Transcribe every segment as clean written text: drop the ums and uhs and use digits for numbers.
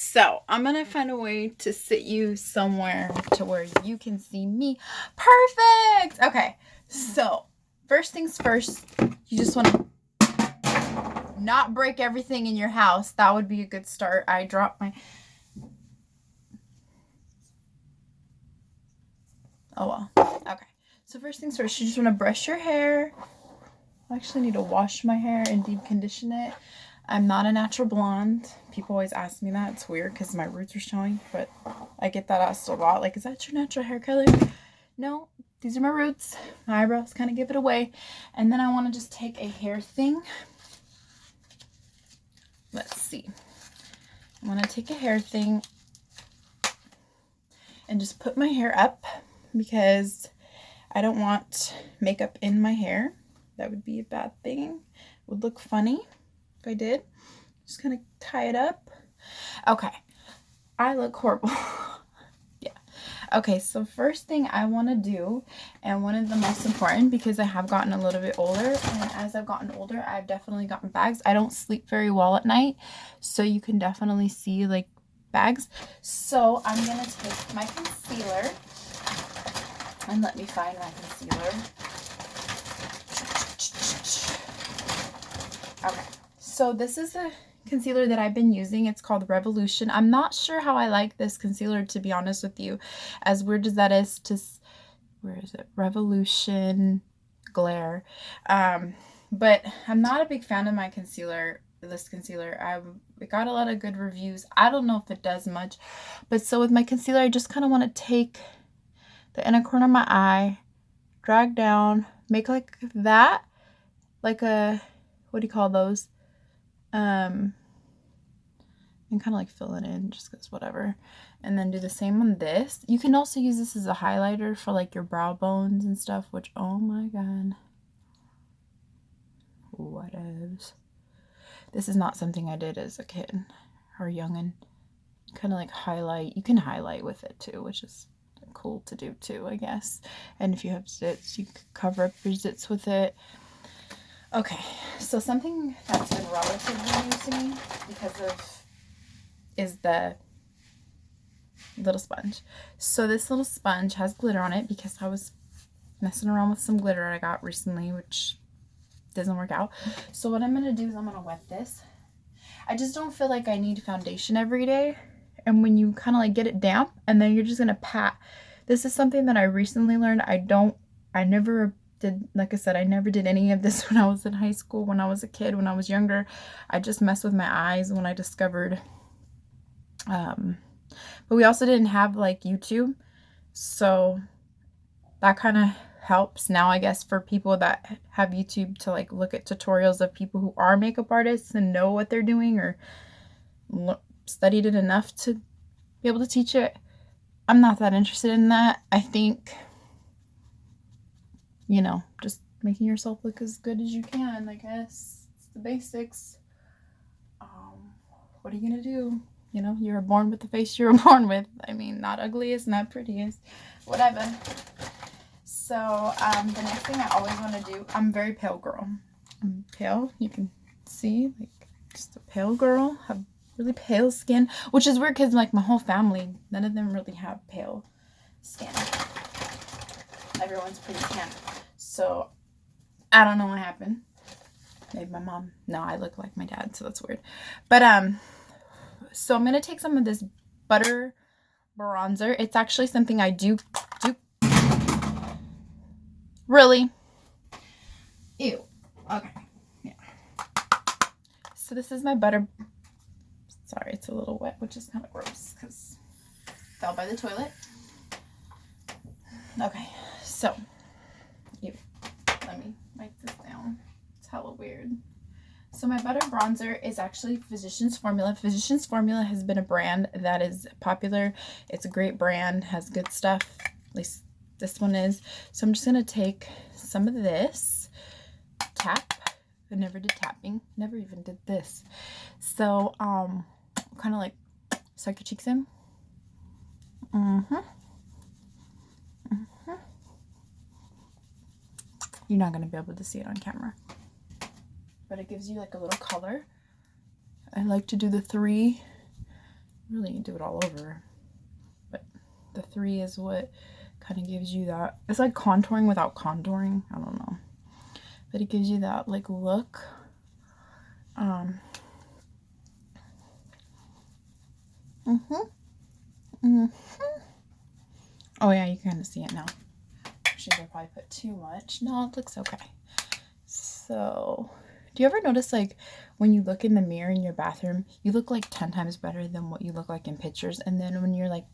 So I'm gonna find a way to sit you somewhere to where you can see me. Perfect. Okay. So first things first, you just want to not break everything in your house. That would be a good start. I dropped my. Oh well. Okay. So first things first, you just want to brush your hair. I actually need to wash my hair and deep condition it. I'm not a natural blonde. People always ask me that. It's weird because my roots are showing, but I get that asked a lot. Like, is that your natural hair color? No, these are my roots. My eyebrows kind of give it away. And then I want to just take a hair thing. Let's see. I want to take a hair thing and just put my hair up because I don't want makeup in my hair. That would be a bad thing. It would look funny if I did. Just kind of tie it up. Okay. I look horrible. Yeah. Okay, so first thing I want to do, and one of the most important because I have gotten a little bit older, and as I've gotten older, I've definitely gotten bags. I don't sleep very well at night, so you can definitely see like bags. So I'm going to take my concealer, and let me find my concealer. Okay, so this is a concealer that I've been using. It's called Revolution. I'm not sure how I like this concealer, to be honest with you. As weird as that is to, where is it? Revolution Glare. But I'm not a big fan of my concealer, this concealer. It got a lot of good reviews. I don't know if it does much, but so with my concealer, I just kind of want to take the inner corner of my eye, drag down, make like that, like a, what do you call those? And kind of like fill it in just because whatever. And then do the same on this. You can also use this as a highlighter for like your brow bones and stuff, which, oh my god. Whatevs. This is not something I did as a kid or youngin'. Kind of like highlight. You can highlight with it too, which is cool to do too, I guess. And if you have zits, you can cover up your zits with it. Okay, so something that's been relatively new to me because of is the little sponge. So this little sponge has glitter on it because I was messing around with some glitter I got recently, which doesn't work out. So what I'm going to do is I'm going to wet this. I just don't feel like I need foundation every day. And when you kind of like get it damp and then you're just going to pat. This is something that I recently learned. I never did, like I said, I never did any of this when I was in high school, when I was a kid, when I was younger. I just messed with my eyes when I discovered, but we also didn't have like YouTube. So that kind of helps now, I guess, for people that have YouTube to like look at tutorials of people who are makeup artists and know what they're doing or studied it enough to be able to teach it. I'm not that interested in that. I think, you know, just making yourself look as good as you can, I guess. It's the basics. What are you gonna do? You know, you're born with the face you were born with. I mean, not ugliest, not prettiest, whatever. So the next thing I always want to do, I'm a very pale girl. I'm pale, you can see, like just a pale girl, have really pale skin, which is weird because like my whole family, none of them really have pale skin. Everyone's pretty tan. So I don't know what happened. Maybe my mom. No, I look like my dad, so that's weird. But so I'm gonna take some of this butter bronzer. It's actually something I do. Really? Ew. Okay. Yeah. So this is my butter. Sorry, it's a little wet, which is kind of gross because fell by the toilet. Okay. So, ew. Let me wipe this down. It's hella weird. So my butter bronzer is actually Physicians Formula. Physicians Formula has been a brand that is popular. It's a great brand, has good stuff. At least this one is. So I'm just going to take some of this. Tap. I never did tapping. Never even did this. So, kind of like suck your cheeks in. You're not going to be able to see it on camera. But it gives you like a little color. I like to do the 3 Really, you do it all over. But the 3 is what kind of gives you that. It's like contouring without contouring. I don't know. But it gives you that like look. Oh yeah, you can kind of see it now. Should I probably put too much? No, it looks okay. So, do you ever notice like when you look in the mirror in your bathroom, you look like 10 times better than what you look like in pictures? And then when you're like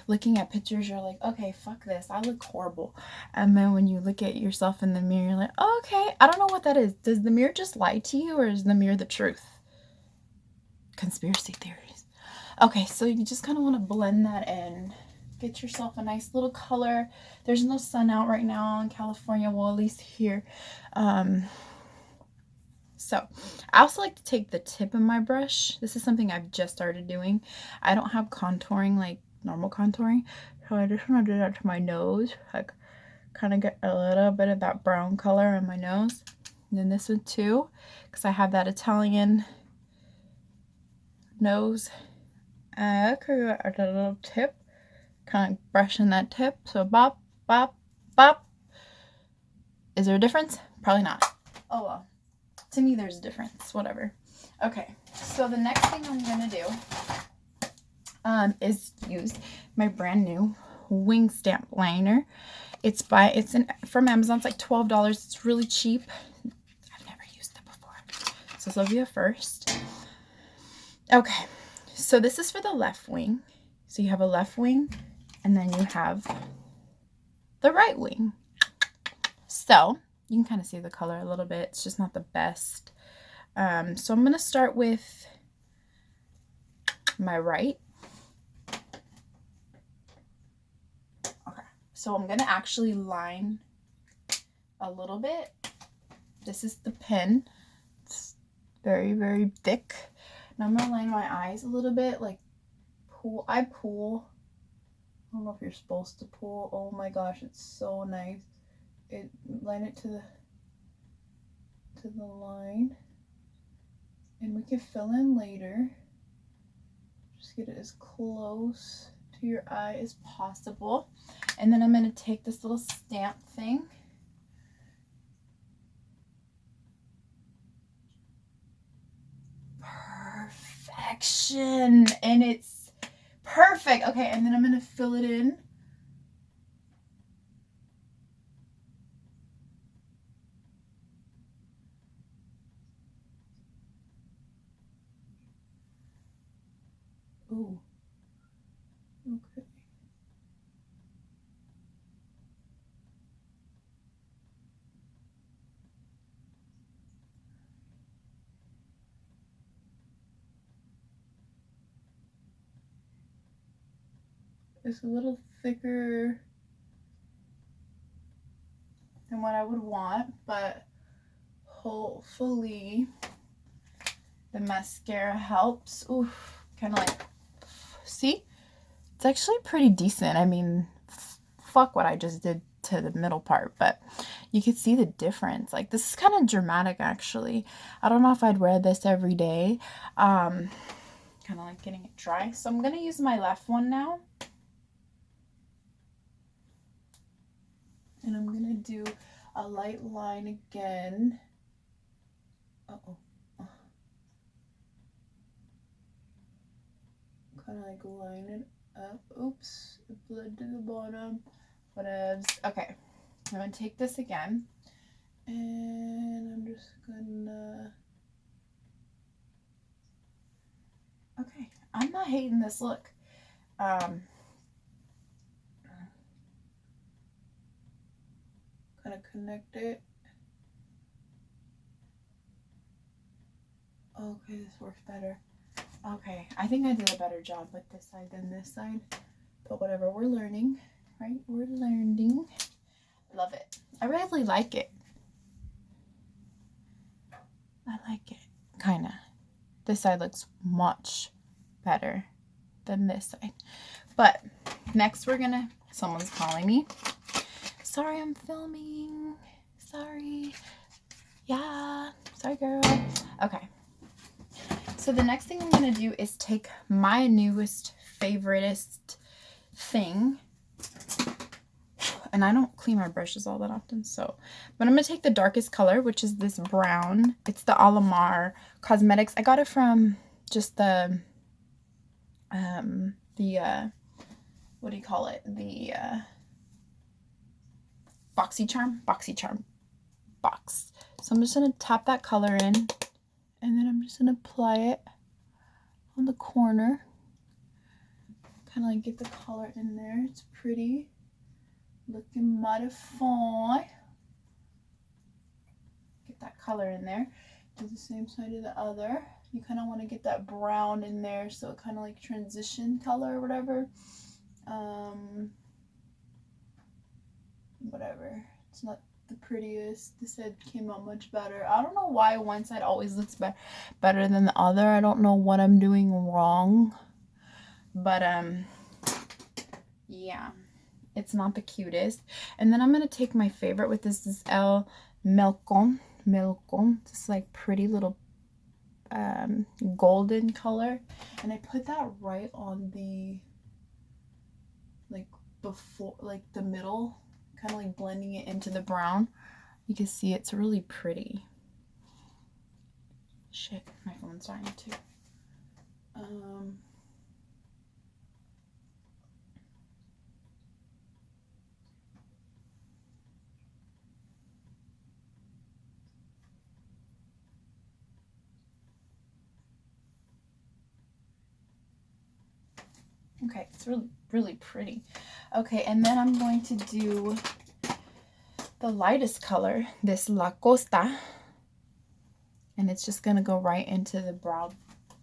looking at pictures, you're like, okay, fuck this, I look horrible. And then when you look at yourself in the mirror, you're like, oh, okay, I don't know what that is. Does the mirror just lie to you, or is the mirror the truth? Conspiracy theories. Okay, so you just kind of want to blend that in. Get yourself a nice little color. There's no sun out right now in California, well, at least here. So I also like to take the tip of my brush. This is something I've just started doing. I don't have contouring like normal contouring, so I just want to do that to my nose, like kind of get a little bit of that brown color on my nose. And then this one too, because I have that Italian nose. I could go at a little tip, kind of brushing that tip. So bop, bop, bop. Is there a difference? Probably not. Oh well. To me, there's a difference. Whatever. Okay. So the next thing I'm gonna do is use my brand new wing stamp liner. It's from Amazon. It's like $12. It's really cheap. I've never used it before. So this will be a first. Okay. So this is for the left wing. So you have a left wing, and then you have the right wing. So you can kind of see the color a little bit. It's just not the best. So I'm going to start with my right. Okay. So I'm going to actually line a little bit. This is the pen. It's very, very thick. Now I'm going to line my eyes a little bit, like pull. I pull. I don't know if you're supposed to pull. Oh my gosh, it's so nice. Line it to the line, and we can fill in later. Just get it as close to your eye as possible. And then I'm going to take this little stamp thing. Perfection. And it's perfect. Okay, and then I'm going to fill it in. Ooh. Okay. It's a little thicker than what I would want, but hopefully the mascara helps. Ooh, kind of like, see? It's actually pretty decent. I mean, fuck what I just did to the middle part, but you can see the difference. Like, this is kind of dramatic, actually. I don't know if I'd wear this every day. Kind of like getting it dry. So I'm going to use my left one now. And I'm going to do a light line again. Uh-oh. Kind of like line it up. Oops, it bled to the bottom. Whatevs. Okay, I'm gonna take this again, and I'm just gonna. Okay, I'm not hating this look. Kind of connect it. Okay, this works better. Okay, I think I did a better job with this side than this side, but whatever, we're learning, right? We're learning. Love it. I really like it. I like it, kind of. This side looks much better than this side. But next we're gonna, someone's calling me. Sorry, I'm filming. Sorry. Yeah, sorry girl. Okay. So the next thing I'm going to do is take my newest, favoriteest thing. And I don't clean my brushes all that often, so. But I'm going to take the darkest color, which is this brown. It's the Alamar Cosmetics. I got it from just the what do you call it? The BoxyCharm box. So I'm just going to tap that color in, and then I'm just going to apply it on the corner. Kind of like get the color in there. It's pretty. Looking mighty fine. Get that color in there. Do the same side of the other. You kind of want to get that brown in there, so it kind of like transition color or whatever. Whatever. It's not the prettiest. This side came out much better. I don't know why one side always looks better than the other. I don't know what I'm doing wrong. But yeah. It's not the cutest. And then I'm going to take my favorite with this is El Melcon. This like pretty little golden color. And I put that right on the, like before, like the middle, kind of like blending it into the brown. You can see it's really pretty. Shit, my phone's dying too. Okay, it's really, really pretty. Okay, and then I'm going to do the lightest color, this La Costa. And it's just going to go right into the brow,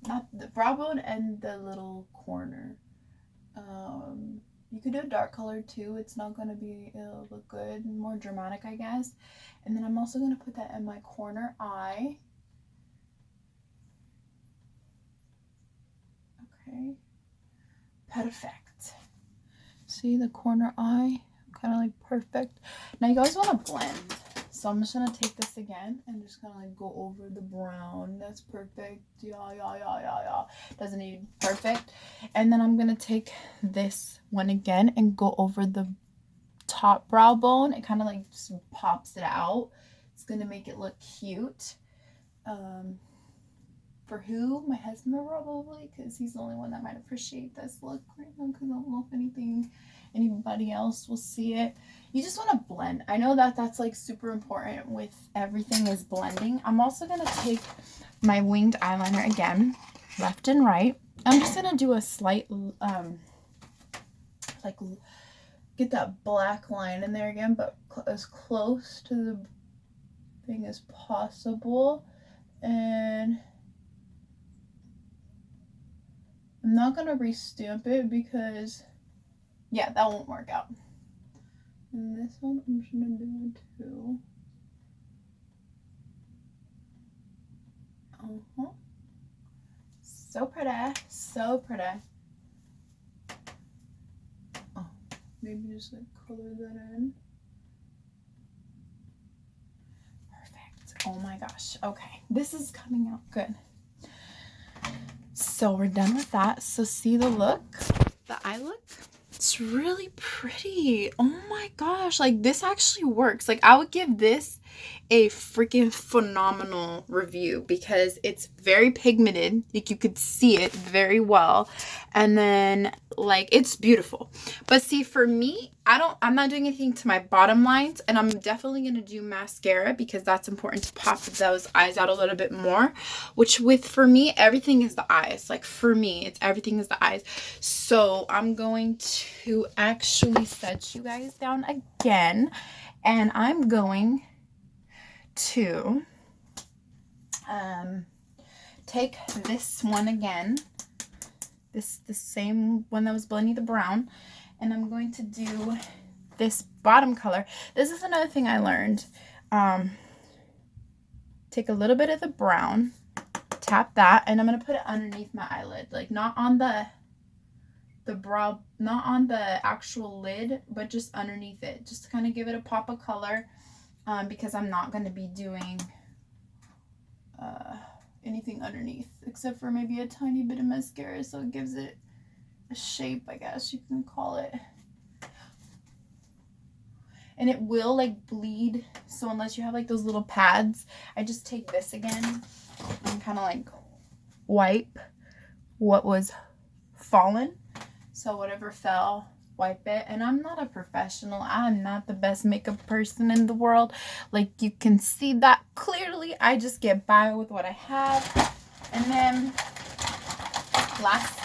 not the brow bone and the little corner. You could do a dark color too. It's not going to be, it'll look good, more dramatic, I guess. And then I'm also going to put that in my corner eye. Okay. Perfect. See the corner eye? Kind of like perfect. Now you guys want to blend. So I'm just going to take this again and just kind of like go over the brown. That's perfect. Yeah. Doesn't need perfect. And then I'm going to take this one again and go over the top brow bone. It kind of like just pops it out. It's going to make it look cute. For who? My husband probably, because he's the only one that might appreciate this look right now, because I don't know if anybody else will see it. You just want to blend. I know that that's like super important with everything is blending. I'm also going to take my winged eyeliner again, left and right. I'm just going to do a slight, like get that black line in there again, but as close to the thing as possible. And I'm not going to restamp it because, yeah, that won't work out. And this one, I'm just going to do it too. So pretty. So pretty. Oh, maybe just like color that in. Perfect. Oh my gosh. Okay. This is coming out good. So we're done with that. So see the look? The eye look? It's really pretty. Oh my gosh. Like this actually works. Like I would give this a freaking phenomenal review because it's very pigmented. Like you could see it very well. And then like it's beautiful. But see, for me, I'm not doing anything to my bottom lines, and I'm definitely going to do mascara because that's important to pop those eyes out a little bit more, which for me, everything is the eyes. Like for me, everything is the eyes. So I'm going to actually set you guys down again, and I'm going to take this one again, the same one that was blending the brown, and I'm going to do this bottom color. This is another thing I learned. Take a little bit of the brown, tap that, and I'm going to put it underneath my eyelid, like not on the brow, not on the actual lid, but just underneath it, just to kind of give it a pop of color, because I'm not going to be doing anything underneath except for maybe a tiny bit of mascara, so it gives it a shape, I guess you can call it. And it will like bleed, so unless you have like those little pads, I just take this again and kind of like wipe what was fallen. So whatever fell, wipe it. And I'm not a professional. I'm not the best makeup person in the world. Like you can see that clearly. I just get by with what I have. And then last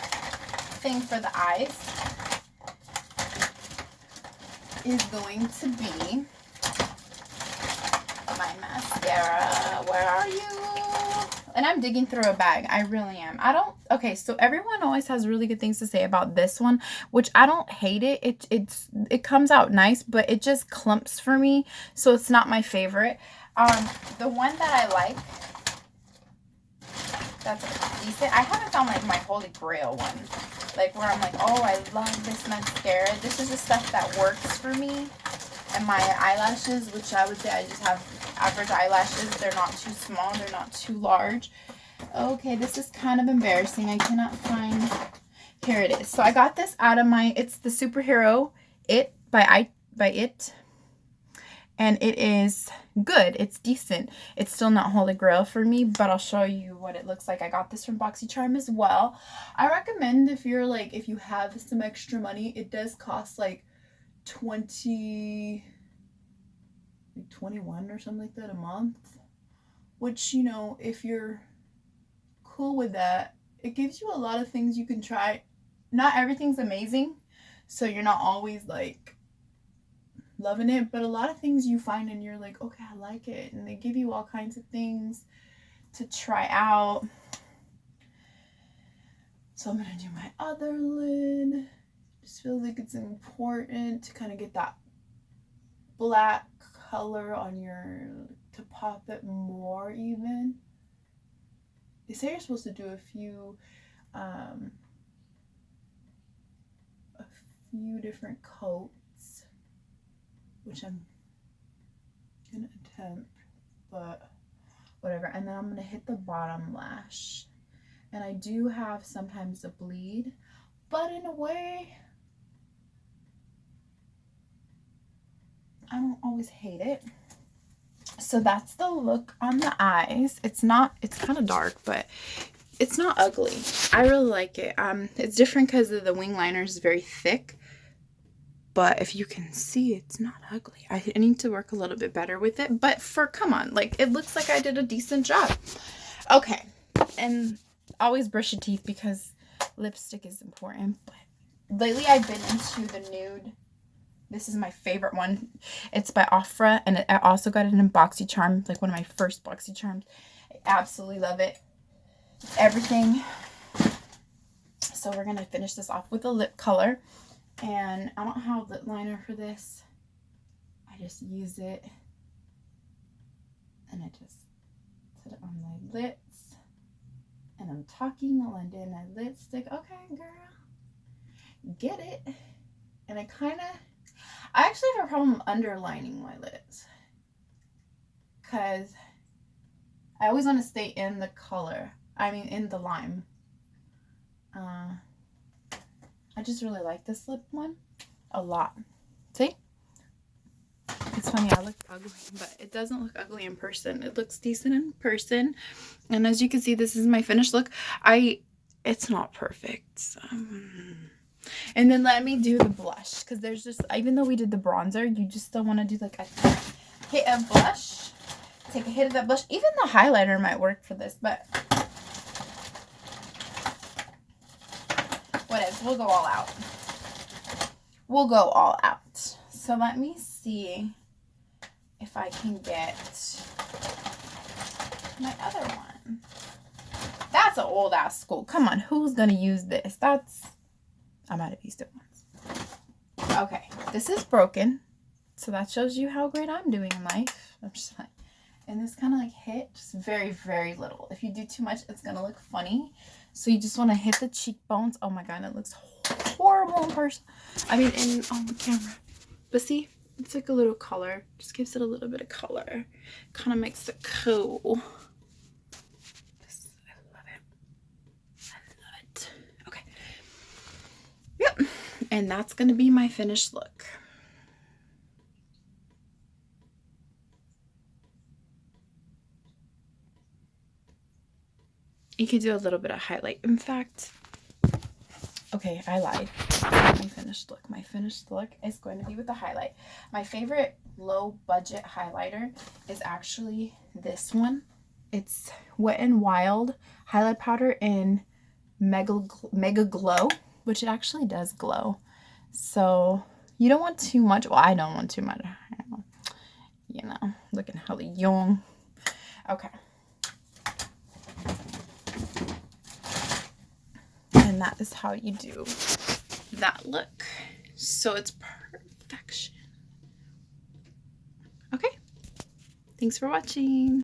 thing for the eyes is going to be my mascara. Where are you? And I'm digging through a bag. I really am. Okay, so everyone always has really good things to say about this one, which I don't hate it. It comes out nice, but it just clumps for me, so it's not my favorite. The one that I like, that's decent. I haven't found like my holy grail one, like where I'm like, oh, I love this mascara. This is the stuff that works for me. And my eyelashes, which I would say I just have average eyelashes. They're not too small. They're not too large. Okay, this is kind of embarrassing. I cannot find... Here it is. So I got this out of my... It's the Superhero It by It. And it is good. It's decent. It's still not holy grail for me, but I'll show you what it looks like. I got this from BoxyCharm as well. I recommend if you have some extra money, it does cost like 21 or something like that a month, which, you know, if you're cool with that, it gives you a lot of things you can try. Not everything's amazing, so you're not always like loving it, but a lot of things you find and you're like, okay, I like it, and they give you all kinds of things to try out. So I'm gonna do my other lid. Just feels like it's important to kind of get that black color on to pop it more even. They say you're supposed to do a few different coats, which I'm gonna attempt, but whatever. And then I'm gonna hit the bottom lash, and I do have sometimes a bleed, but in a way I don't always hate it. So that's the look on the eyes. It's kind of dark, but it's not ugly. I really like it. It's different because the wing liner is very thick, but if you can see, it's not ugly. I need to work a little bit better with it, but come on, like, it looks like I did a decent job. Okay, and always brush your teeth because lipstick is important, but lately I've been into the nude. This is my favorite one. It's by Ofra, and I also got it in BoxyCharm, like one of my first BoxyCharms. I absolutely love it. Everything. So we're going to finish this off with a lip color. And I don't have lip liner for this. I just use it. And I just put it on my lips. And I'm talking London and lipstick. Okay, girl. Get it. And I actually have a problem underlining my lips, because I always want to stay in the color. I mean, in the lime. I just really like this lip one a lot. See? It's funny, I look ugly, but it doesn't look ugly in person. It looks decent in person. And as you can see, this is my finished look. It's not perfect. So. And then let me do the blush, because there's just, even though we did the bronzer, you just still want to do like a hit of blush. Take a hit of that blush. Even the highlighter might work for this, but whatever. We'll go all out. We'll go all out. So let me see if I can get my other one. That's an old ass school. Come on, who's gonna use this? I might have used it once. Okay, this is broken, so that shows you how great I'm doing in life. I'm just like, and this kind of like hit just very, very little. If you do too much, it's gonna look funny. So you just want to hit the cheekbones. Oh my god, it looks horrible in person. I mean, on the camera. But see, it's like a little color. Just gives it a little bit of color. Kind of makes it cool. And that's going to be my finished look. You could do a little bit of highlight. In fact, okay, I lied. My finished look. My finished look is going to be with the highlight. My favorite low budget highlighter is actually this one. It's Wet n Wild highlight powder in Mega Glow, which it actually does glow. So you don't want too much. Well, I don't want too much. You know, looking hella young. Okay. And that is how you do that look. So it's perfection. Okay. Thanks for watching.